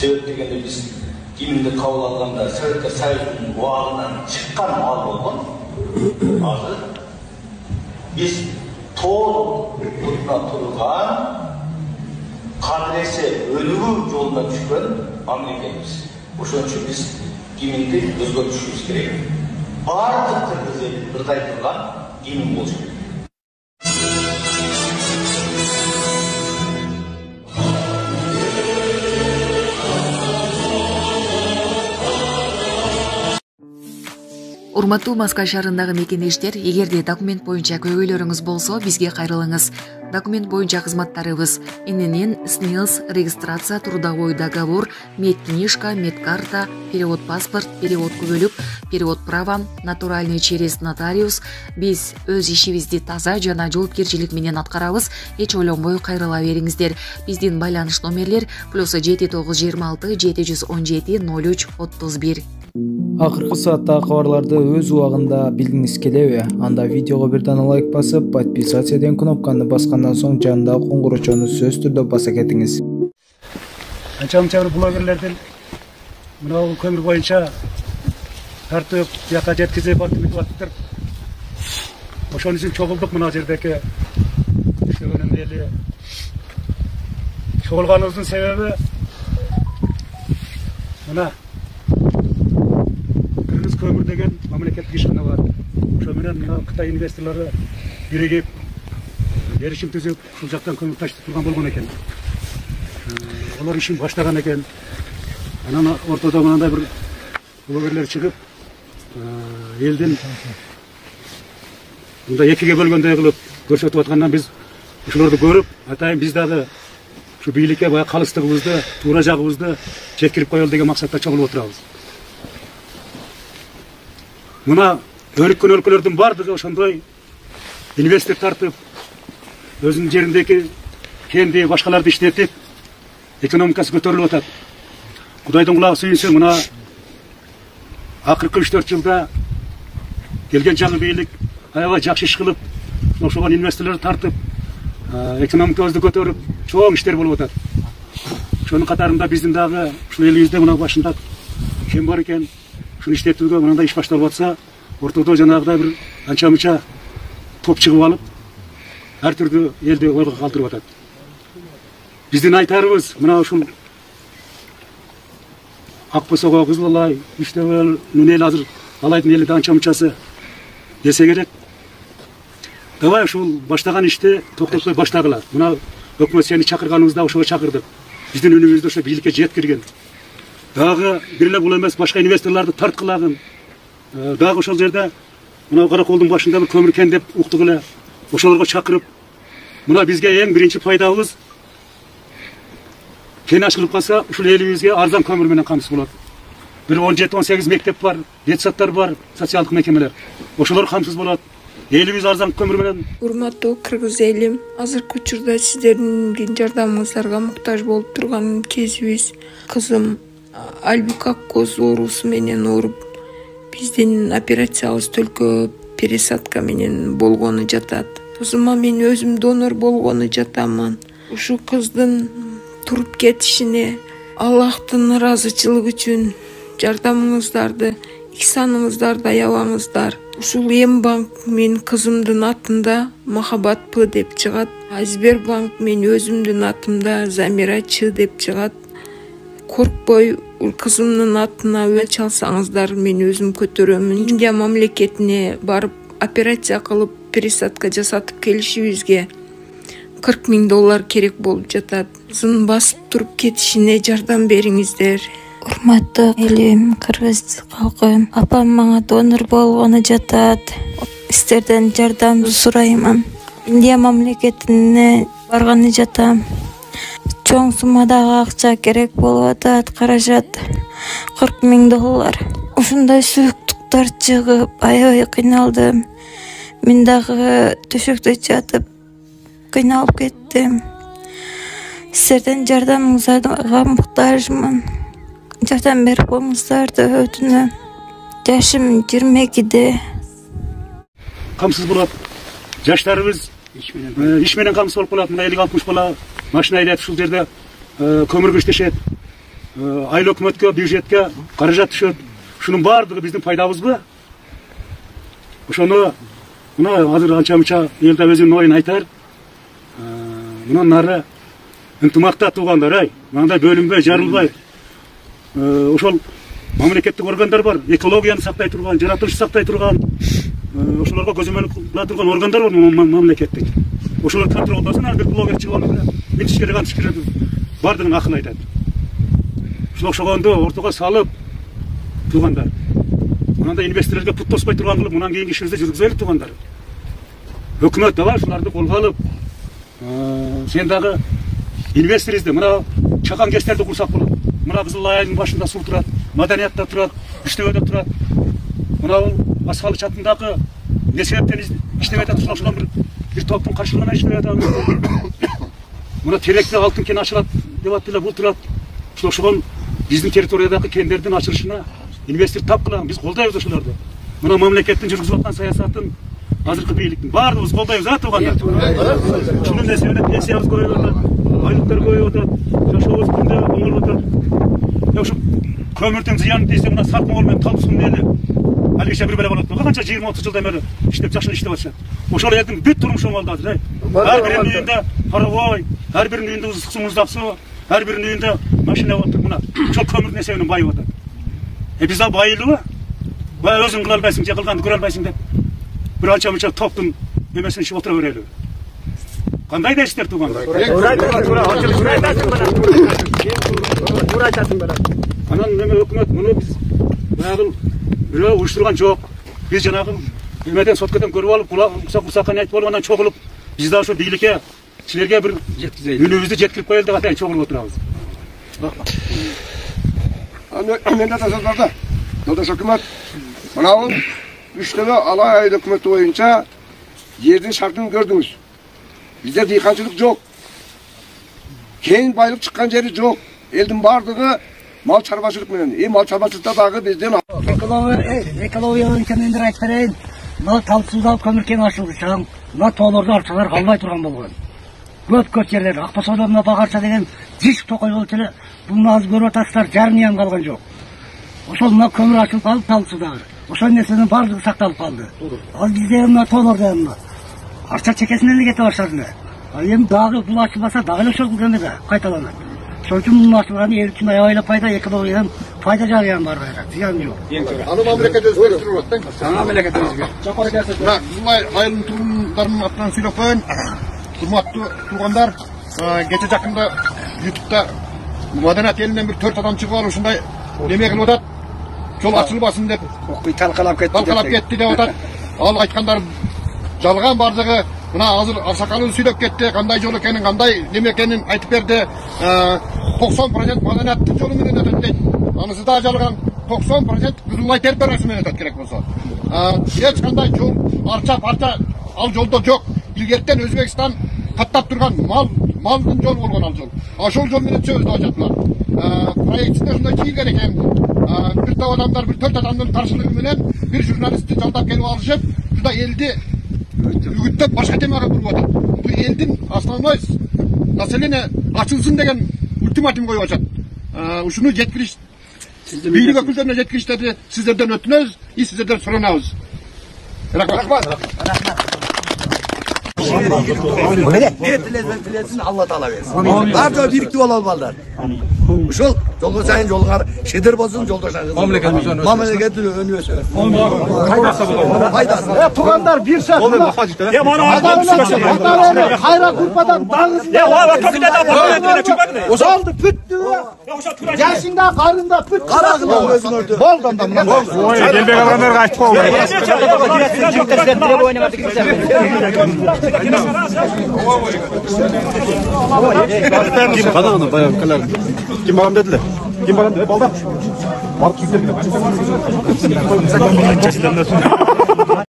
Себеп дегенде біз гимнді қабыл алғанда Советтер Союзының уағынан шыққан мал болған. Азыр біз толығына тұрған қадіресе өнігу жолына түскен мемлекетпіз. Ошон үчүн біз гимнді өзгөртүшүбүз керек. Бардық кыргыз эл бірдай тұрған гимн болушу керек. Урматтуу Маскал шаарындагы мекендештер, эгерде документ боюнча көйгөйлөрүңүз болсо, бизге кайрылыңыз. Документ боюнча кызматтарыбыз: ИНН, СНИЛС, регистрация, трудовой договор, медкнижка, медкарта, перевод паспорт, перевод күбөлүк, перевод права, натуральный через нотариус. Биз өз ишибизди таза жана жоопкерчилик менен аткарабыз. Эч ойлонбой кайрыла бериңиздер. Биздин байланыш номерлер +7926 717 03 31. Акыркы сааттагы кабарларды өз убагында билгиңиз келеби? Анда видеого бир дана лайк басып, подписаться деген кнопканы баскандан соң жанындагы коңгурочону сөзсүз түрдө баса кетиңиз. Анча-мынча блогерлерден мынау көмүр боюнча тартып, жака жеткизип атып атыптыр. Ошон үчүн чогулдук мына жердеки иштегенин эли. Чогулганыбыздын себеби мына көмір деген мамлекеттик ишкана бар. Ошо менен мына Кытай инвесторлору биригип келишим түзүп, ушул жактан көмүр ташып турган болгон экен. Олар ишин баштаган экен. Анан ортодо мындай бир блогерлер чыгып, элдин мындай экиге бөлгөндөй кылып көрсөтүп аткандан биз ушуларды көрүп, атайын биз дагы ушу бийликке баягы калыстыгыбызды, туура жагыбызды жеткирип коелу деген максатта чогулуп отурабыз. Мына өнүккөн өлкөлөрдүн бардыгы ошондой инвестор тартып, өзүнүн жериндеки кенди башкаларды иштетип, экономикасы көтөрүлүп атат. Кудайдын кулагы сүйүнсө, мына акыркы 3-4 жылда келген жаңы бийлик аябай жакшы иш кылып, ошого инвесторлорду тартып, экономикабызды көтөрүп, чоң иштер болуп атат. Ошонун катарында биздин дагы ушул элибизде мына башында кем бар экен. Шуну иштетүүгө мындай иш башталып атса, ортодо жанагыдай бир анча-мынча топ чыгып алып, ар түрдүү элди ойго калтырып атат. Биздин айтарыбыз мына ушул Акбосого, Кызыл Алай, Үчтөбөлдүн эл азыр Алайдын эли да анча-мынчасы десе керек. Давай ушул баштаган ишти токтотпой баштагыла. Мына өкмөт сени чакырганыбызда ошого чакырдык. Биздин үнүбүздү ошо бийликке жеткирген. Дагы бир эле бул эмес, башка инвесторлорду тарткылагын. Дагы ошол жерде мына Караколдун башында бир көмүр кен деп уктук эле. Ошолорго чакырып, мына бизге эң биринчи пайдабыз кен ачылып калса, ушул элибизге арзан көмүр менен камсыз болот. Бир 17-18 мектеп бар, детсадтар бар, социалдык мекемелер. Ошолор камсыз болот. Элибиз арзан көмүр менен. Урматтуу кыргыз элим, азыркы учурда сиздердин жардамыңыздарга муктаж болуп турган кезибиз. Кызым Альбик Аккоз оорусу менен ооруп, биздин операциябыз төлкө пересадка менен болгону жатат. Кызыма мен өзүм донор болгону жатамын. Ушу кыздын туруп кетишине Аллахтын ыраазычылыгы үчүн жардамыңыздарды, ихсаныңыздарды аябаңыздар. Ушул Эмбанк мен кызымдын атында Махаббат П деп чыгат. Сбербанк мен өзүмдүн атымда Замира Ч деп чыгат. Коркпой кызымдын атына өч алсаңыздар, мен өзүм көтөрөмүн. Индия мамлекетине барып операция кылып пересадка жасатып келишибизге $40,000 керек болуп жатат. Кызын басып туруп кетишине жардам бериңиздер. Урматтуу элим, кыргыз калкы, апам мага донор болгону жатат. Сиздерден жардам сураймын. Индия мамлекетине барганы жатам. Чоң суммадагы акча керек болуп атат, каражат $40,000. Ушундай сүйүктүктөр чыгып, аябай кыйналдым. Мен дагы төшөктө жатып кыйналып кеттим. Сиздерден жардамыңызга муктажмын. Жардам берип коюңуздарды өтүнөм. Жашым 22-де. Камсыз болот. Жаштарыбыз иш менен камсыз болуп калат. Мына 50-60 бала машина айдап ушул жерде көмүргө иштешет. айыл өкмөткө, бюджетке каражат түшөт. Ушунун баардыгы биздин пайдабызбы? Ошону мына азыр анча-мынча элде өзүнүн оюн айтар. Мындан нары ынтымакта туугандар, мындай бөлүнбөй, жарылбай. Ошол мамлекеттик органдар бар, экологияны сактай турган, жаратылышты сактай турган, ошолорго көзөмөл кыла турган органдар бар мамлекеттик. Ошолор контроль кылсын, ар бир блогер чыгып мынтиш керек, антиш керек бардыгын акыл айтат. Ошол окшогонду ортого салып туугандар. Мындай инвесторлорго пут тоспой турган кылып, мындан кийинки ишибизди жүргүзөлүк туугандар. Өкмөт дагы ушуларды колго алып, сен дагы инвестор изде, мына чакан кестерди курсак болот. Мына Кызыл Айдын башында суу турат, маданиятта турат, иштебеде турат. Мына асфальт чатындагы не себептен иштебей атат, ошол бир топтун каршылыгына иштебей атат. Мына теректе алтын кен ачылат деп аттылар, бул турат. Ошол биздин территориядагы кендердин ачылышына инвестор тап кыламыз, биз колдойбуз ошолорду. Мына мамлекеттин жүргүзүп аткан саясатын, азыркы бийликтин баардыгыбыз колдойбуз, туугандар. Ушунун несебинен пенсиябыз көбөйүп атат, айлыктар көбөйүп атат, жашообуз күндө оңолуп атат. Ошо көмүрдүн зыянын десе, мына саркмол менен талсун эле алгыча бир беле болот. Канча 20-30 жылдан бери иштеп жакшы иштеп атышат. Ошол элдин бүт турмушу оңолду азыр. Ар биринин үйүндө паровой, ар биринин үйүндө ысык суу, муздак суу, ар биринин үйүндө машина отур. Мына ошол көмүрдүн эсебинен байып атат. Биз да байылыбы? Бай өзүң кыла албайсың, же кылганды көрө албайсың деп бир анча-мынча топтун немесин ишип отура берели. Кандай да иштер туугандар. Анан неме өкмөт муну биз баягы бирөө уюштурган жок. Биз жанагы немеден соткадан көрүп алып, курсакка айтып алып, анан чогулуп, биз да ошо бийликке, силерге бир үнүбүздү жеткирип коелу деп атайын, чогулуп отурабыз. Мен de tasarlarda. Yoldaş hükümet, mınavın üçtege alay ayı hükümeti boyunca yerin şartını gördünüz. Bizde diykancılık yok. Keyin baylık çıkan yeri yok. Eldin bardığı mal çarbaşılık menen. Mal çarbaşılıkta dağı bizden экологиянын кемендир айтып берейин. Мына талсыздалып көмүркен ачылды чаң. Мына тоолорду арчалар калбай турган болгон. Көп жерлер Акбасоодо мына Багарча деген жиш токой болуп эле бул азыр көрүп атасыздар, жарыян калган жок. Ошол мына көмүр ачылып калып талсыздагы. Ошол нерсенин баардыгы сакталып калды. Ал бизде мына тоолордо мына арча чекесинен эле кете баштады. Ал эми дагы бул ачылбаса дагы эле ошол кемеде кайталанат. Ошол үчүн муну ачылганы эл үчүн аябай эле пайда, экологиядан пайда жарыян бар кайра, зыян жок. Аны мамлекет өзгөртүрүп атты. Мамлекет өзгөртүп. Бирок булай айылдын тургундарынын атынан сүйлөп коеюн. Урматтуу туугандар, кече жакында YouTube'да маданият элинен бир 4 адам чыгып алып ушундай неме кылып атат. Жол ачылбасын деп талкалап кетти деп атат. Ал айткандар жалган бардыгы. Мына азыр аксакалы сүйлөп кетти, кандай жол экенин, кандай неме экенин айтып берди. 90% маданияттын жолу менен өтөт дейт. Анысы да жалган. 90% Кызылай территориясы менен өтөт керек болсо. Эч кандай жол, арча парча ал жолдо жок. Илгертен Өзбекстан каттап турган малдын жол болгон ал жол. Ошол жол менен сөз да жаткан. Проектте ушундай чийилген экен. Бир топ адамдар, бир 4 адамдын каршылыгы менен бир журналистти жалдап келип алышып, ушунда элди үгүттөп башка темага буруп атат. Бул элдин основной население ачылсын деген ультиматум коюп атат. Ушуну жеткириш, бийлик өкүлдөрүнө жеткириштерди сиздерден өтүнөбүз, сиздерден суранабыз. Рахмат. Tilesin Allah Teala versin. Barca birikti olan ballar. Uşul yolda sayın yollar şedir bozun yoldaşlarınız. Mamleketini önüyorsun. Faydası. Tuğanlar bir saat. Ya bana adam hayra kurpadan dağız. Ya o topide de o saldı püttü. Yaşında karında püt. Karakılan gözün ördü. Boldan da buna. Oy gelbe kalanlar kaçtı oldu. Kim bana onu bayağı kalar. Kim bana dediler? Kim bana dedi? Balda. Var kimse bile.